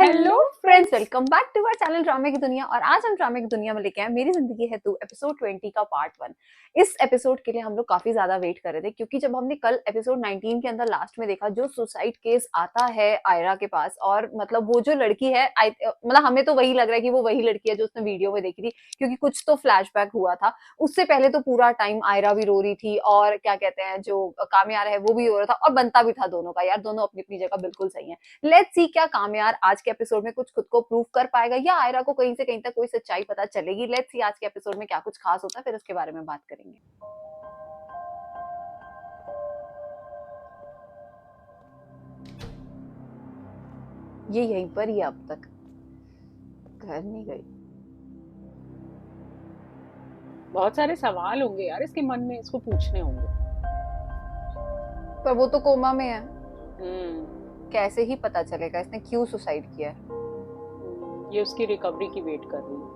Hello friends, welcome back to our channel ड्रामे की दुनिया। और आज हम ड्रामे की दुनिया में लेके आए मेरी जिंदगी है तू एपिसोड 20 का पार्ट 1। इस एपिसोड के लिए हम लोग काफी ज्यादा वेट कर रहे थे, क्योंकि जब हमने कल एपिसोड 19 के अंदर लास्ट में देखा जो सुसाइड केस आता है आयरा के पास, और मतलब वो जो लड़की है, मतलब हमें तो वही लग रहा है कि वो वही लड़की है जो उसने वीडियो में देखी थी, क्योंकि कुछ तो फ्लैशबैक हुआ था। उससे पहले तो पूरा टाइम आयरा भी रो रही थी और क्या कहते हैं जो कामयार है वो भी रो रहा था, और बनता भी था दोनों का। यार दोनों अपनी अपनी जगह बिल्कुल सही है। लेट्स सी क्या कामयार आज के एपिसोड में कुछ खुद को प्रूव कर पाएगा, या आयरा को कहीं से कहीं तक कोई सच्चाई पता चलेगी। लेट्स सी आज के एपिसोड में क्या कुछ खास होता है, फिर उसके बारे में बात करेंगे। ये यहीं पर ही अब तक घर नहीं गई। बहुत सारे सवाल होंगे यार इसके मन में, इसको पूछने होंगे। पर वो तो कोमा में है, हम्म। कैसे ही पता चलेगा इसने क्यों सुसाइड किया है। ये उसकी रिकवरी की वेट कर रही है।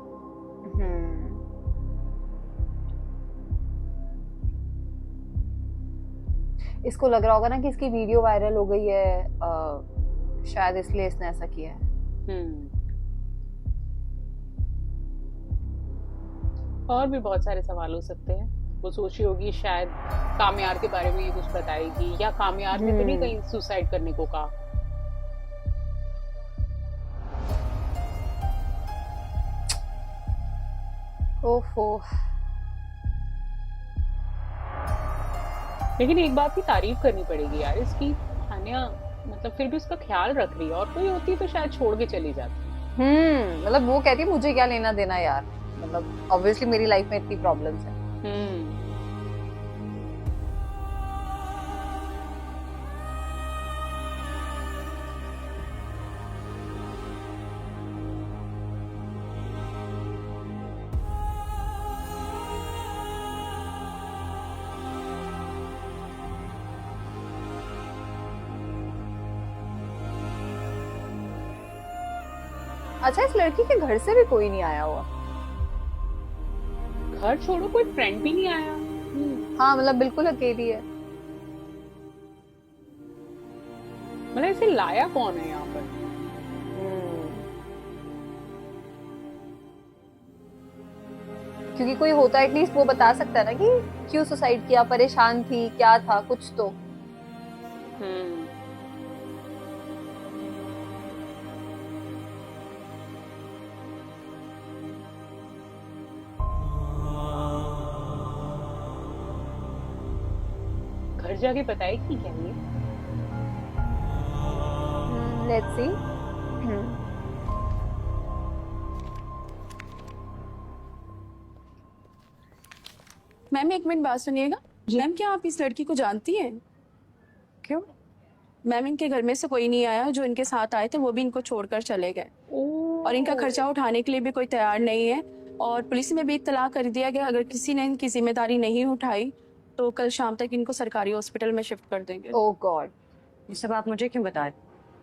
इसको लग रहा होगा ना कि इसकी वीडियो वायरल हो गई है, शायद इसलिए इसने ऐसा किया है। और भी बहुत सारे सवाल हो सकते हैं। वो सोची होगी शायद कामयार के बारे में ये कुछ बताएगी, या कामयार ने तो नहीं कहीं सुसाइड करने को कहा। ओफो। लेकिन एक बात की तारीफ करनी पड़ेगी यार इसकी, हानिया मतलब फिर भी उसका ख्याल रख रही है। और कोई होती तो शायद छोड़ के चली जाती। मतलब वो कहती है मुझे क्या लेना देना यार, मतलब ऑब्वियसली मेरी लाइफ में इतनी प्रॉब्लम्स है। अच्छा, इस लड़की के घर से भी कोई नहीं आया हुआ? घर छोड़ो, कोई फ्रेंड भी नहीं आया। हाँ, मतलब बिल्कुल अकेली है। मतलब इसे लाया कौन है यहाँ पर? क्योंकि कोई होता एटलीस्ट वो बता सकता है ना कि क्यों सुसाइड किया, परेशान थी, क्या था, कुछ तो। घर जाके बताएगी क्या ये? Let's see. मैम एक मिनट बात सुनिएगा। मैम क्या आप इस लड़की को जानती हैं? क्यों? मैम इनके घर में से कोई नहीं आया, जो इनके साथ आए थे वो भी इनको छोड़कर चले गए, और इनका खर्चा उठाने के लिए भी कोई तैयार नहीं है। और पुलिस में भी इत्तला कर दिया गया, अगर किसी ने इनकी जिम्मेदारी नहीं उठाई तो कल शाम तक इनको सरकारी हॉस्पिटल में शिफ्ट कर देंगे। ओह गॉड। ये सब आप मुझे क्यों बता रहे?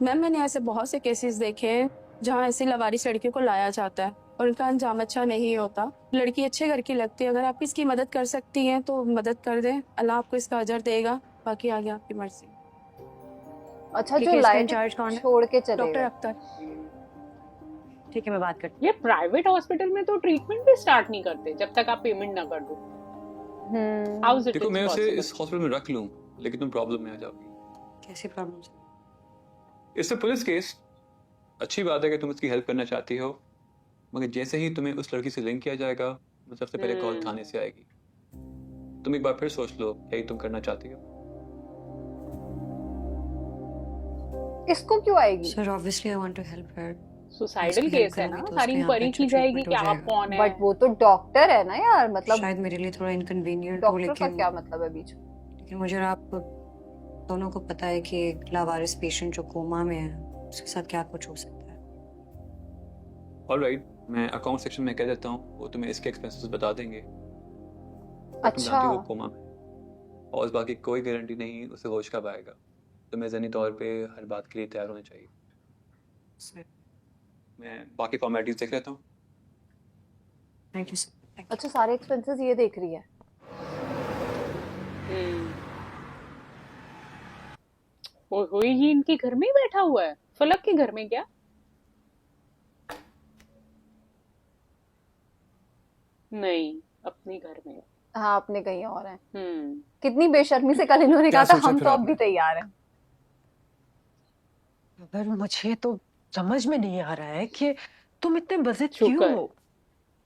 मैम मैंने ऐसे बहुत से केसेस देखे हैं जहाँ ऐसी लवारिस लड़कियों को लाया जाता है और उनका अंजाम अच्छा नहीं होता। लड़की अच्छे घर की लगती है, अगर आप इसकी मदद कर सकती हैं तो मदद कर दें, अल्लाह आपको इसका अजर देगा, बाकी आगे आपकी मर्जी। अच्छा, जो लाए इंचार्ज कौन है? छोड़ के चले डॉक्टर गए। अख्तर। ठीक है, मैं बात करती ये प्राइवेट हॉस्पिटल में तो ट्रीटमेंट भी स्टार्ट नहीं करते जब तक आप पेमेंट ना कर दो। देखो मैं उसे इस हॉस्पिटल में रख लूं, लेकिन तुम प्रॉब्लम में आ जाओगी। कैसी प्रॉब्लम? इससे पुलिस केस। अच्छी बात है कि तुम उसकी हेल्प करना चाहती हो, मगर जैसे ही तुम्हें उस लड़की से लिंक किया जाएगा, तो सबसे पहले कॉल थाने से आएगी। तुम एक बार फिर सोच लो, क्या तुम करना चाहती हो? इसको क्यों आएगी? Sir obviously I want to help her. Suicidal case है ना, सारी इंक्वायरी की जाएगी कि आप कौन है। बट वो तो डॉक्टर है ना यार, मतलब शायद मेरे लिए थोड़ा इनकन्वीनियंट हो, डॉक्टर का क्या मतलब है बीच में? लेकिन मुझे और आप दोनों को पता है कि एक लावारिस पेशेंट जो कोमा में है उसके साथ क्या कुछ हो सकता है। ऑलराइट, मैं अकाउंट सेक्शन में कह देता हूँ, वो तुम्हें इसके एक्सपेंसेस बता देंगे। अच्छा। वो कोमा में, और बाकी कोई गारंटी नहीं उसे होश कब आएगा। तुम्हें ज़हनी तौर पे हर बात के लिए तैयार होना चाहिए। सर मैं बाकी फॉर्मेलिटीज देख लेता हूँ। Thank you sir. अच्छा, सारे एक्सपेंसेस ये देख रही है। वो ये इनके घर में ही बैठा हुआ है, फलक के घर में क्या? नहीं, अपने घर में। हाँ, अपने कहीं और हैं। हम्म। कितनी बेशर्मी से कल इन्होंने क्या कहा था सोचा हम फिर तो अब आपने? भी तैयार हैं। पर मुझे तो समझ में नहीं आ रहा है कि तुम इतने बज़िद क्यों शुक्र। हो।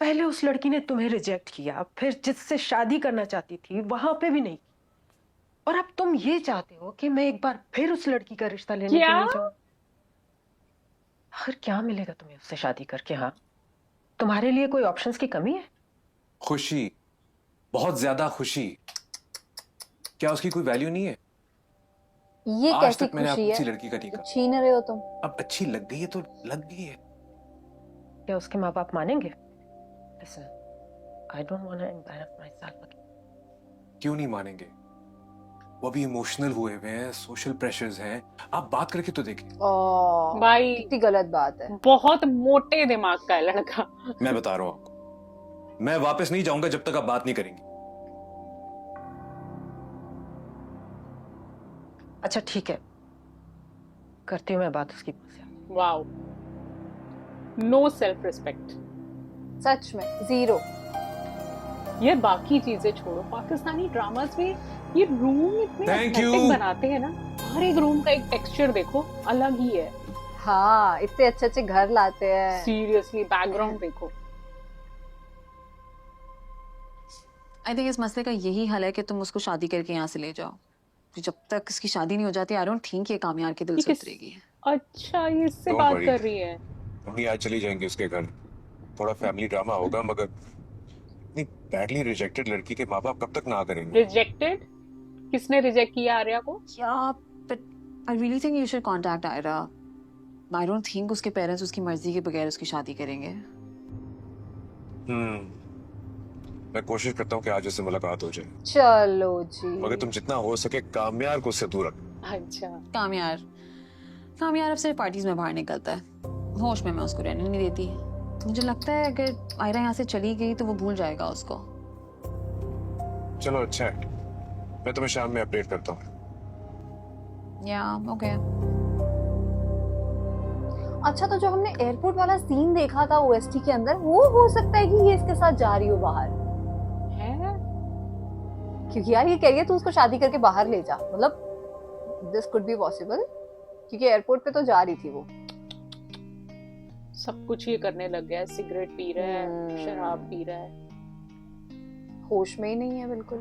पहले उस लड़की ने तुम्हें रिजेक्ट किया, फिर जिससे शादी करना चाहती थी वहां पे भी नहीं, और अब तुम ये चाहते हो कि मैं एक बार फिर उस लड़की का रिश्ता लेने के क्या? लिए जाऊं। आखिर क्या मिलेगा तुम्हें उससे शादी करके? हाँ, तुम्हारे लिए कोई ऑप्शंस की कमी है? खुशी, बहुत ज्यादा खुशी। क्या उसकी कोई वैल्यू नहीं है? ये आज कैसी तक मैंने खुशी आपको है किसी लड़की का नहीं कहा। छीन रहे हो तुम। अब अच्छी लग गई है तो लग गई है। क्या उसके माँ बाप मानेंगे? Listen, I don't want to embarrass myself again. क्यों नहीं मानेंगे? वो अभी इमोशनल हुए हुए हैं, सोशल प्रेशर्स हैं। आप बात करके तो देखिए। भाई कितनी गलत बात है। बहुत मोटे दिमाग का है लड़का। मैं बता रहा हूं आपको, मैं वापस नहीं जाऊंगा जब तक आप बात नहीं करेंगी। अच्छा ठीक है, करती हूँ मैं बात उसकी माँ से। Wow, no self respect. सच में जीरो। ये बाकी चीजें छोड़ो, पाकिस्तानी ड्रामास में ये रूम इतने Thank you. एस्थेटिक बनाते हैं ना, हर एक रूम का एक टेक्सचर देखो अलग ही है। हाँ, इतने अच्छे अच्छे घर लाते हैं। सीरियसली बैकग्राउंड देखो। आई थिंक इस मसले का यही हल है कि तुम उसको शादी करके यहाँ से ले जाओ। तो जब तक इसकी शादी नहीं हो जाती, आई डोंट थिंक ये कामयार के दिल ये से किस- उतरेगी। अच्छा, ये इससे Don't बात worry. कर रही है। मम्मी आज चली जाएंगे उसके घर। थोड़ा फैमिली ड्रामा होगा, मगर इतनी बैडली रिजेक्टेड लड़की के माँ बाप कब तक ना करेंगे? रिजेक्टेड? किसने रिजेक्ट किया आर्या को? Yeah, but I really think you should contact Ira. I don't think उसके पेरेंट्स उसकी मर्जी के बगैर उसकी शादी करेंगे। मैं कोशिश करता हूँ कि आज उससे मुलाकात हो जाए, चलो जी। मगर तुम जितना हो सके कामयार को उससे दूर रखो। अच्छा, कामयार अब सिर्फ पार्टीज में बाहर निकलता है। होश में मैं उसको रहने नहीं देती। मुझे लगता है अगर आयरा यहाँ से चली गई तो वो भूल जाएगा उसको। चलो अच्छा है, मैं तुम्हें शाम में अपडेट करता हूँ। या ओके। अच्छा, तो जो हमने एयरपोर्ट वाला सीन देखा था ओएसटी के अंदर, वो हो सकता है कि ये इसके साथ जा रही हो बाहर। है? क्योंकि यार ये कह रही है तू उसको शादी करके बाहर ले जा, मतलब दिस कुड बी पॉसिबल, क्योंकि एयरपोर्ट पे तो जा रही थी वो। सब कुछ ये करने लग गया है, सिगरेट पी रहा है, शराब पी रहा है। होश में ही नहीं है बिल्कुल।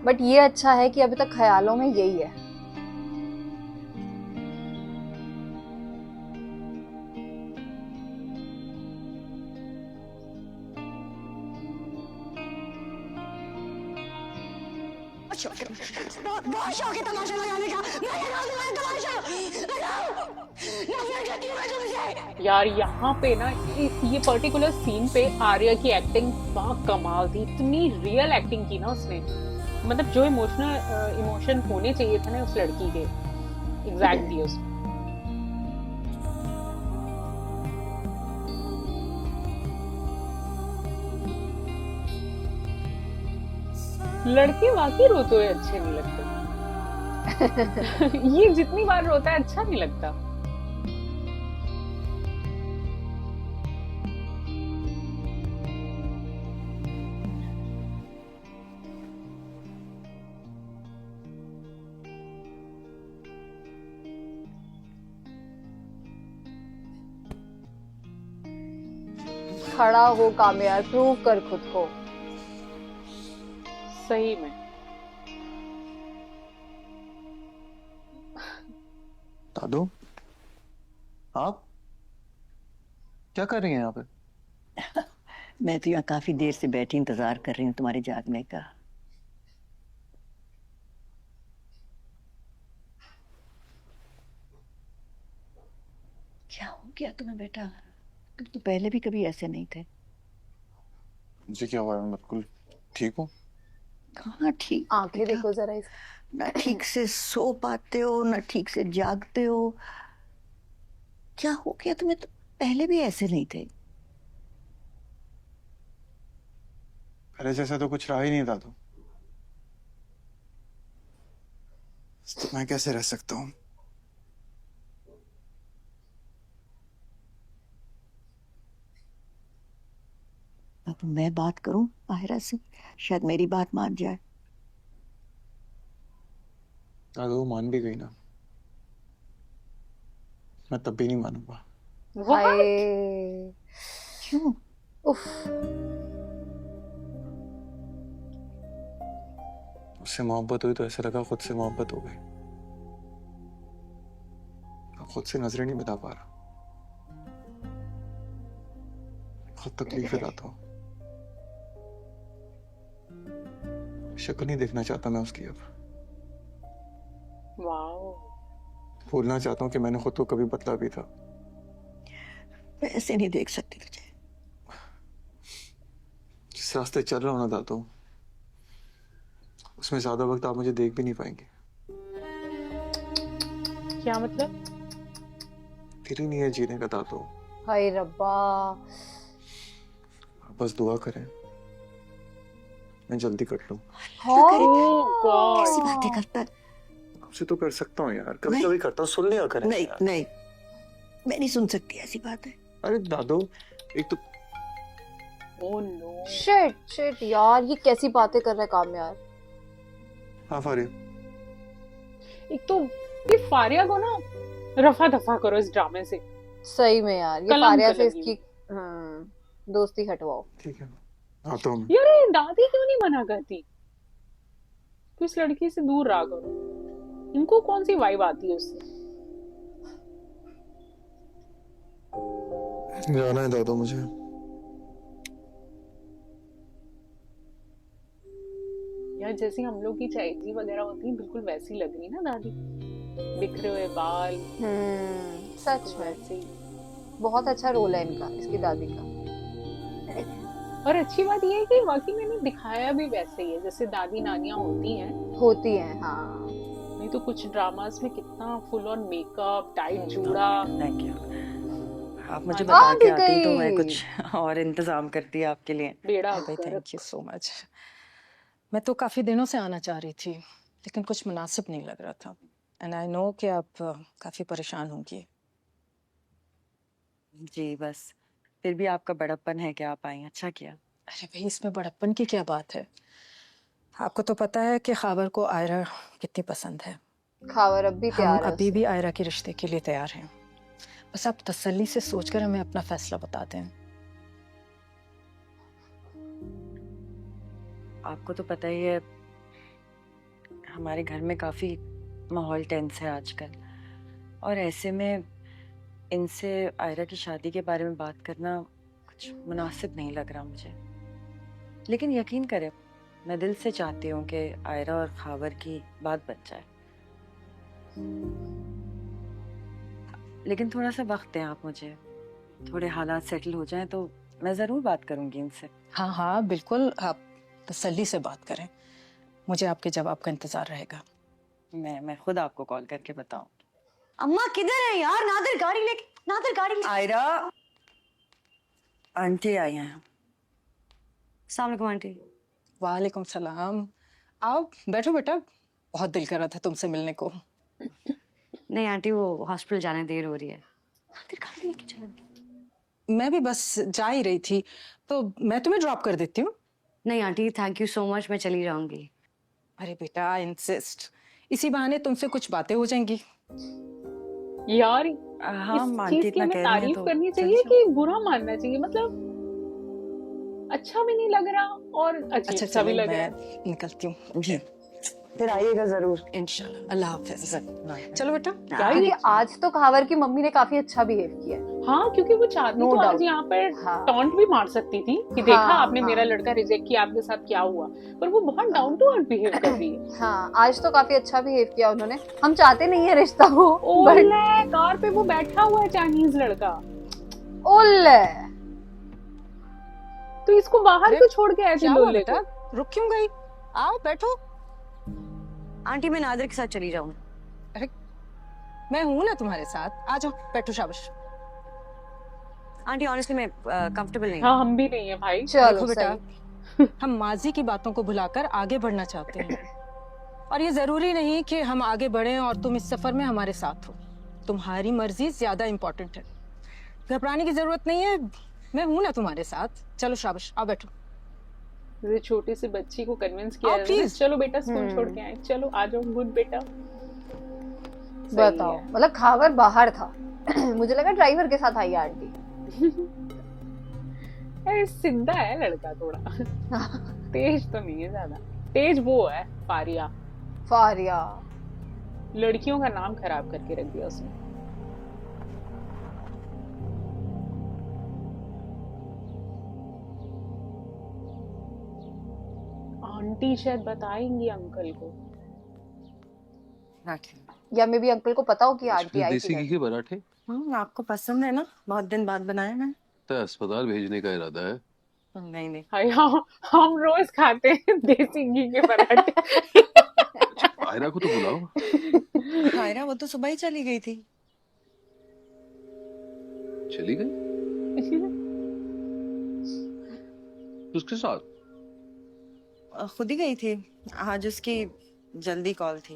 बट ये अच्छा है कि अभी तक ख्यालों में यही है। बहुत शौक है तमाशा लगाने का। मैं लगा दूंगा तमाशा। लगाओ। नफरत करती हूँ मैं तुमसे। यार यहाँ पे ना ये पर्टिकुलर सीन पे आर्या की एक्टिंग बहुत कमाल थी। इतनी रियल एक्टिंग की ना उसने, मतलब जो इमोशन होने चाहिए था ना उस लड़की के, एग्जैक्ट दिए उसने। लड़के वाकई रोते हुए अच्छे नहीं लगते। ये जितनी बार रोता है अच्छा नहीं लगता। खड़ा हो कामयार, प्रूव कर खुद को। सही में दादू, आप क्या कर रही हैं यहाँ पे? मैं तो यहाँ काफी देर से बैठी इंतजार कर रही हूँ तुम्हारे जागने का। क्या हो गया तुम्हें बेटा? तुम तो पहले भी कभी ऐसे नहीं थे। मुझे क्या हुआ है? मैं बिल्कुल ठीक हूँ। कहाँ ठीक आंखें बेटा? देखो जरा इस। ना ठीक से सो पाते हो, ना ठीक से जागते हो। क्या हो गया तुम्हें? तो पहले भी ऐसे नहीं थे। पहले जैसा तो कुछ रहा ही नहीं दादू। तो मैं कैसे रह सकता हूँ? तो मैं बात करूं आहिरा से, शायद मेरी बात मान जाए। अगर वो मान भी गई ना, मैं तब भी नहीं मानूंगा। हाय क्यों? उफ, उससे मोहब्बत हुई तो ऐसा लगा खुद से मोहब्बत हो गई। अब खुद से नजरें नहीं मिला पा रहा, खुद तकलीफ लाता हूँ। शक्ल नहीं देखना चाहता मैं उसकी अब। वाओ। भूलना चाहता हूँ कि मैंने खुद को कभी बदला भी था। मैं ऐसे नहीं देख सकती तुझे। जिस रास्ते चल रहा हूँ ना दादू, उसमें ज्यादा वक्त आप मुझे देख भी नहीं पाएंगे। क्या मतलब? दिल ही नहीं है जीने का दादू। हाय रब्बा। आप बस दुआ करें मैं जल्दी कट लूं। ओह गॉड। कैसी बातें करता है? आपसे तो कर सकता हूँ यार, कभी नहीं। कभी करता हूँ, सुन लिया करें नहीं यार। नहीं, मैं नहीं सुन सकती ऐसी बातें। अरे दादू, एक तो ओह नो। शिट शिट यार, ये कैसी बातें कर रहा है काम यार। हाँ फारिया, एक तो ये फारिया को ना रफा दफा करो इस ड्रामे से। सही में यार, ये कलंक फारिया से लगी इसकी दोस्ती हटवाओ। ठीक है आता हूँ मैं। यार ये दादी क्यों नहीं मना करती कि इस लड़की से दूर रहा करो? इनको कौन सी वाइब आती है उससे? जाना है दादू मुझे। यार जैसे हम लोग की चायजी वगैरह होती है बिल्कुल वैसी लग रही ना दादी, बिखरे हुए बाल। सच में वैसे ही। बहुत अच्छा रोल है इनका, इसकी दादी का। और अच्छी बात ये है कि वाकई मैंने दिखाया भी वैसे ही है जैसे दादी नानियां होती हैं। होती हैं हाँ। नहीं तो कुछ ड्रामास में कितना फुल ऑन मेकअप, टाइट जूड़ा। Thank you. आप मुझे आ बता भी के आती तो गई। मैं कुछ और इंतजाम करती आपके लिए। बेड़ा भाई गर्क। Thank you so much. मैं तो काफी दिनों से आना चाह रही थी, लेकिन कुछ मुनासिब नहीं लग रहा था। एंड आई नो कि आप काफी परेशान होंगी। जी बस, फिर भी आपका बड़प्पन है कि आप आई, अच्छा किया। अरे भाई, इसमें बड़प्पन की क्या बात है? आपको तो पता है कि खावर को आयरा कितनी पसंद है। खावर अब भी हम तैयार है अभी उससे। भी आयरा के रिश्ते के लिए तैयार हैं। बस आप तसल्ली से सोचकर हमें अपना फैसला बता दें। आपको तो पता ही है हमारे घर में काफी माहौल टेंस है आजकल, और ऐसे में इनसे आयरा की शादी के बारे में बात करना कुछ मुनासिब नहीं लग रहा मुझे। लेकिन यकीन करें, मैं दिल से चाहती हूँ कि आयरा और खावर की बात बन जाए। लेकिन थोड़ा सा वक्त दें आप मुझे, थोड़े हालात सेटल हो जाएं तो मैं जरूर बात करूंगी इनसे। हाँ हाँ बिल्कुल, आप तसल्ली से बात करें। मुझे आपके जवाब का इंतजार रहेगा। मैं खुद आपको कॉल करके बताऊं। अम्मा किधर है यार? नादिर गाड़ी लेके, नादिर गाड़ी ले। आयरा, आंटी आई हैं। अस्सलाम वालेकुम आंटी। वालेकुम सलाम। आओ बैठो बेटा, बहुत दिल कर रहा था तुमसे मिलने को। नहीं आंटी, वो हॉस्पिटल जाने देर हो रही है। नादिर गाड़ी लेके चलो। मैं भी बस जा ही रही थी, तो मैं तुम्हें ड्रॉप कर देती हूँ। नहीं aunty, thank you so much, मैं चली जाऊंगी। अरे बेटा, आई इंसिस्ट। इसी बहाने तुमसे कुछ बातें हो जाएंगी। यार हाँ इस आंटी चीज की इतना हमें कह रही हैं तारीफ तो करनी चल चाहिए जाओ। कि बुरा मानना चाहिए? मतलब अच्छा भी नहीं लग रहा और अजीब अच्छा सा भी चलो, लग रहा है। मैं निकलती हूँ। जी, फिर आइएगा जरूर। इंशाल्लाह। अल्लाह हाफिज। चलो बेटा। यार क्योंकि ये आज तो खावर की मम्मी ने काफी अच्छा बिहेव किया है। हाँ, क्योंकि वो चाहती No तो आज doubt। यहाँ पर हाँ। टॉन्ट भी मार सकती थी कि देखा हाँ, आपने हाँ। मेरा लड़का रिजेक्ट किया, आपके साथ क्या हुआ। पर वो बहुत डाउन टू अर्थ बिहेव कर रही है। हाँ, आज तो काफी अच्छा बिहेव किया उन्होंने। हम चाहते नहीं है रिश्ता हो, बट ओले, कार पे वो बैठा हुआ है चाइनीज लड़का, ओले तो इसको बाहर अरे, क्यों छोड़ के आए थे क्या हुआ लोले बेटा? को? रुक क्यों गई? आओ बैठो। आंटी मैं नादिर के साथ चली जाऊँ। मैं हूं ना तुम्हारे साथ, आ जाओ बैठो। शाबाश। आंटी ऑनेस्टली मैं कंफर्टेबल नहीं। हाँ, हम भी नहीं है भाई। चलो देखो बेटा, सही। हम माजी की बातों को भुलाकर आगे बढ़ना चाहते हैं, और ये जरूरी नहीं कि हम आगे बढ़ें और तुम इस सफर में हमारे साथ हो। तुम्हारी मर्जी ज्यादा इम्पोर्टेंट है। घबराने की जरूरत नहीं है, मैं हूं ना तुम्हारे साथ। चलो शाबाश, आओ बैठो। जैसे छोटी सी बच्ची को कन्विंस किया आओ, जाता है, please। चलो बेटा स्कूल छोड़ के आए, चलो आ जाओ गुड बेटा। सही बताओ, है। मतलब खावर बाहर था। मुझे लगा ड्राइवर के साथ आई है आंटी। अरे सीधा है लड़का थोड़ा, तेज तो नहीं है ज्यादा। तेज वो है फारिया, फारिया। लड़कियों का नाम खराब करके रख दिया उसने। आंटी शायद बताएंगी अंकल को, या मे बी अंकल को पता हो कि आंटी आई देसी थी घी के पराठे आपको पसंद है ना, बहुत दिन बाद बनाए हैं। तो अस्पताल भेजने का इरादा है। नहीं नहीं, हाय हम रोज खाते हैं देसी घी के पराठे। आयरा को तो बुलाओ। आयरा वो तो सुबह ही चली गई थी। चली गई उसके साथ? खुद ही गई थी, आज उसकी जल्दी कॉल थी।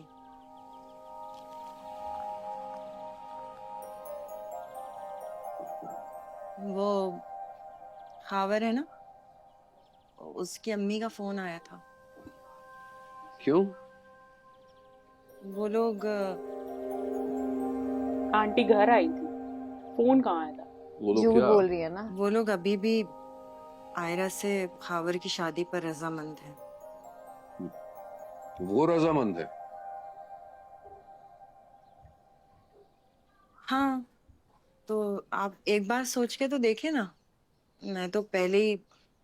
वो खावर है ना, उसकी अम्मी का फोन आया था। क्यों? वो लोग आंटी घर आई थी, फोन कहाँ आया था? वो लोग झूठ क्या? बोल रही है ना। वो लोग अभी भी आयरा से खावर की शादी पर रजामंद हैं। वो रजामंद है? हाँ, तो आप एक बार सोच के तो देखे ना। मैं तो पहले ही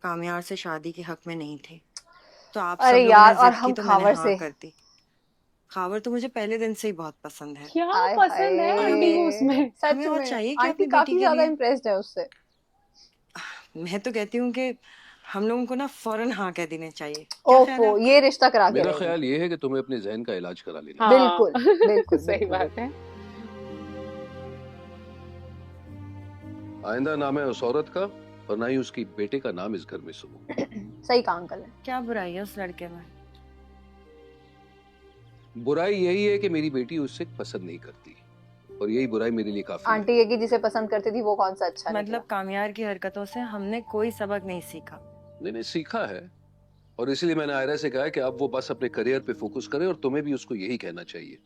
कामयार से शादी के हक में नहीं थी, तो आप सब अरे लोगों यार, ने और जिद हम की तो मैंने खावर हाँ से कर दी। खावर तो मुझे पहले दिन से ही बहुत पसंद है। क्या हाय पसंद है आंटी को उसमें? हाय, सच हमें और में चाहिए क्या आंटी अपनी काफी बेटी के ज्यादा लिए? इम्प्रेस्ड है उससे। मैं तो कहती हूँ कि हम लोगों को ना फौरन हाँ कह देने चाहिए। क्या ख्याल है ओफो, आपका? ये रिश्ता करा के मेरा रहेगी। ख्याल ये है कि तुम्हें अपने जहन का इलाज करा लेना। हाँ, बिल्कुल बिल्कुल सही बिल्कुल, बात है। आइंदा नाम है उस औरत का और ना ही उसकी बेटे का नाम इस घर में सुनो। सही कहा अंकल ने। क्या बुराई है उस लड़के में? बुराई यही है कि मेरी बेटी उससे पसंद नहीं करती और यही बुराई मेरे लिए काफी है। आंटी ये कि जिसे पसंद करती थी वो कौन सा अच्छा मतलब कामयार की हरकतों से हमने कोई सबक नहीं सीखा। नहीं सीखा है और इसलिए मैंने आयरा से कहा कि अब वो बस अपने करियर पे फोकस करे और तुम्हें भी उसको यही कहना चाहिए।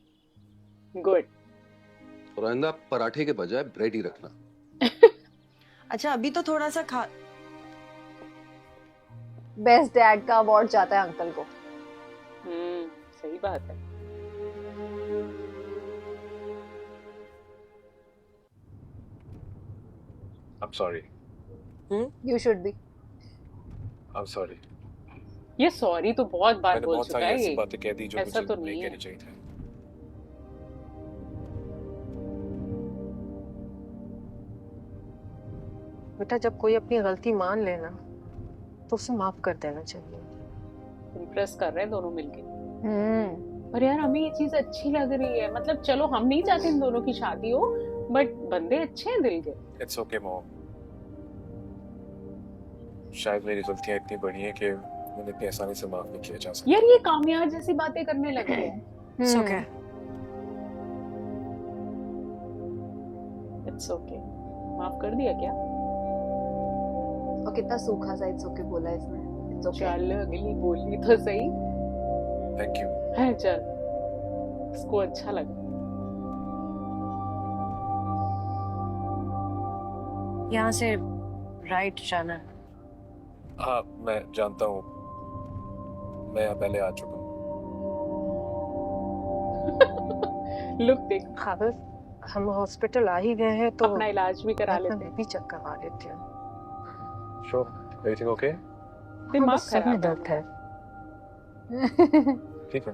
गुड। और आइंदा पराठे के बजाय ब्रेड ही रखना। अच्छा अभी तो थोड़ा सा खा। बेस्ट डैड का अवार्ड जाता है अंकल को। सही बात है। I'm sorry. You should be. I'm sorry. ये सॉरी तो बहुत बार मैंने बोल बहुत चुका सारी है ऐसी ये। बातें कह दी जो ऐसा मुझे तो नहीं नहीं है। कहनी चाहिए था। बेटा जब कोई अपनी गलती मान लेना तो उसे माफ कर देना चाहिए। इम्प्रेस कर रहे हैं दोनों मिलके। और यार हमें ये चीज अच्छी लग रही है। मतलब चलो हम नहीं चाहते इन दोनों की शादी हो, बट बंदे अच्छे हैं दिल के। It's okay, Mom. शायद मेरी गलतियां इतनी बड़ी हैं कि उन्हें इतनी आसानी से माफ नहीं किया जा सकता। यार ये कामयाब जैसी बातें करने लग गए हैं। It's okay. It's okay. माफ कर दिया क्या? और कितना सूखा सा इट्स ओके बोला इसने। It's okay. चल अगली बोली तो सही Thank you. है। चल इसको अच्छा लगा। यहाँ से राइट जाना है। हाँ मैं जानता हूँ, मैं यहाँ पहले आ चुका हूँ। लुक देख, खाबर हम हॉस्पिटल आ ही गए हैं तो अपना इलाज भी करा लेते हैं। भी चेक करवा लेते हैं। Sure. Everything okay? दिमाग सर में खराब दर्द है। ठीक है।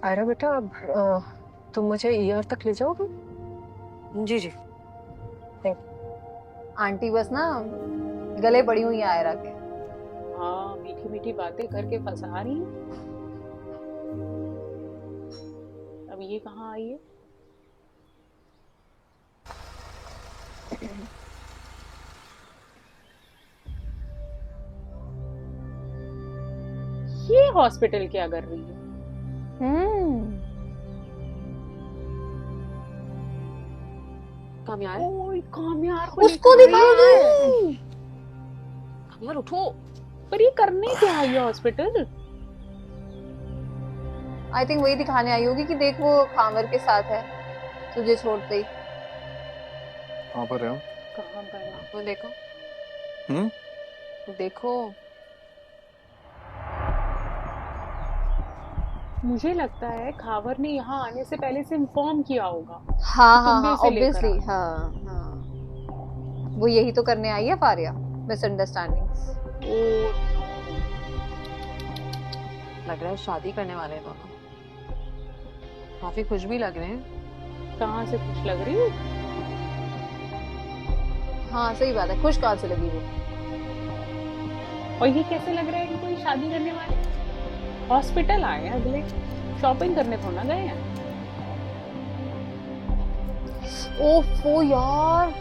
आयरा बेटा अब तुम मुझे ईआर तक ले जाओगे? जी जी। आंटी बस ना गले पड़ी हुई है आयरा के। हाँ मीठी मीठी बातें करके फंसा रही है। अब ये कहाँ आई है? ये हॉस्पिटल क्या कर रही है? कामयार ओए कामयार को उसको लेकर दिखाएगी। कामयार उठो। पर ये करने क्या आई है हॉस्पिटल? आई थिंक वही दिखाने आई होगी कि देख वो खामर के साथ है तुझे छोड़ते ही। कहाँ पर है हम? कहाँ पर है? वो देखो हम्म? देखो। मुझे लगता है खावर ने यहाँ आने से पहले से इन्फॉर्म किया होगा। हाँ कि हाँ तुम भी हाँ उसे लेकर ऑब्वियसली आना। हाँ हाँ वो यही तो करने आई है फारिया, मिसअंडरस्टैंडिंग्स। ओ लग रहा है शादी करने वाले हैं दोनों। काफी खुश भी लग रहे हैं। कहाँ से खुश लग रही है? हाँ सही बात है, खुश कहाँ से लगी वो? और ये कैसे लग रहा है कि कोई शादी करने वाले? हॉस्पिटल आए हैं अगले, शॉपिंग करने थोड़ा गए हैं। ओफो यार,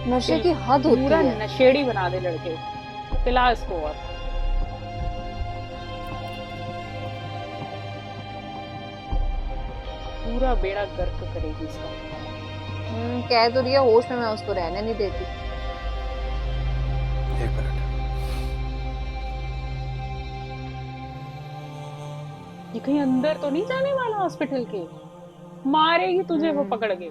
नशे की हद होती पूरा है। नशेड़ी बना दे लड़के, पिला इसको। और पूरा बेड़ा गर्क करेगी इसका। कह तो रही है होश में मैं उसको रहने नहीं देती। एक मिनट। ये कहीं अंदर तो नहीं जाने वाला हॉस्पिटल के? मारेगी तुझे वो पकड़ के।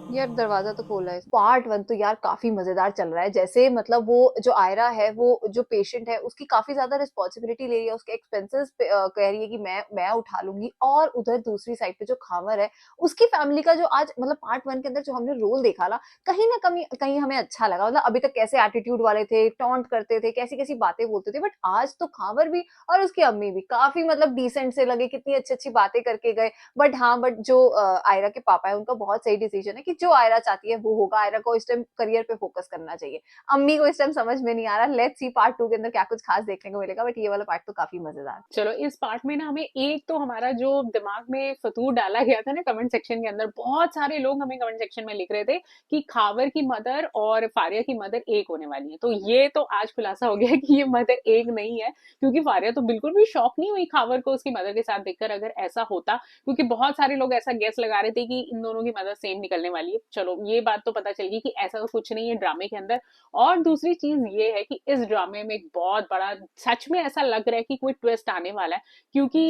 यार दरवाजा तो खोला है। पार्ट 1 तो यार काफी मजेदार चल रहा है। जैसे मतलब वो जो आयरा है, वो जो पेशेंट है उसकी काफी ज्यादा रिस्पॉन्सिबिलिटी ले रही है, उसके एक्सपेंसेस कह रही है कि मैं उठा लूंगी। और उधर दूसरी साइड पे जो खामर है, उसकी फैमिली का जो आज मतलब पार्ट 1 के अंदर जो हमने रोल देखा ना कहीं हमें अच्छा लगा। मतलब अभी तक कैसे एटीट्यूड वाले थे, टॉन्ट करते थे, कैसी कैसी बातें बोलते थे, बट आज तो खामर भी और उसकी अम्मी भी काफी मतलब डिसेंट से लगे, कितनी अच्छी अच्छी बातें करके गए। बट जो आयरा के पापा है उनका बहुत सही डिसीजन है कि जो आयरा चाहती है वो होगा। आयरा को इस टाइम करियर पे फोकस करना चाहिए। अम्मी को इस टाइम समझ में नहीं आ रहा। लेट्स सी पार्ट 2 के अंदर क्या कुछ खास देखने को मिलेगा, बट ये वाला पार्ट तो काफी मजेदार। चलो इस पार्ट में ना हमें एक तो हमारा जो दिमाग में फतूर डाला गया था ना कमेंट सेक्शन के अंदर, बहुत सारे लोग हमें कमेंट सेक्शन में लिख रहे थे कि खावर की मदर और फारिया की मदर एक होने वाली है। तो ये तो आज खुलासा हो गया कि ये मदर एक नहीं है, क्योंकि फारिया तो बिल्कुल भी शॉक नहीं हुई खावर को उसकी मदर के साथ देखकर अगर ऐसा होता, क्योंकि बहुत सारे लोग ऐसा गेस लगा रहे थे कि इन दोनों की मदर सेम निकलने वाली है। चलो ये बात तो पता चल गई कि ऐसा तो कुछ नहीं है ड्रामे के अंदर। और दूसरी चीज ये है कि इस ड्रामे में एक बहुत बड़ा, सच में ऐसा लग रहा है कि कोई ट्विस्ट आने वाला है, क्योंकि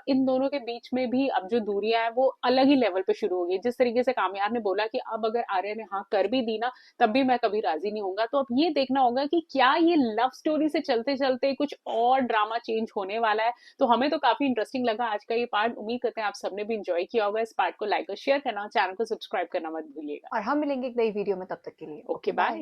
इन दोनों के बीच में भी अब जो दूरियां हैं वो अलग ही लेवल पे शुरू हो गई। जिस तरीके से कामयार ने बोला कि अब अगर आर्या ने हाँ कर भी दी ना तब भी मैं कभी राजी नहीं होऊंगा। तो अब ये देखना होगा कि क्या ये लव स्टोरी से चलते चलते कुछ और ड्रामा चेंज होने वाला है। तो हमें तो काफी इंटरेस्टिंग लगा आज का ये पार्ट। उम्मीद करते हैं आप सबने भी इंजॉय किया होगा। इस पार्ट को लाइक और शेयर करना, चैनल को सब्सक्राइब करना मत भूलिएगा। और हम मिलेंगे एक नई वीडियो में, तब तक के लिए ओके बाय।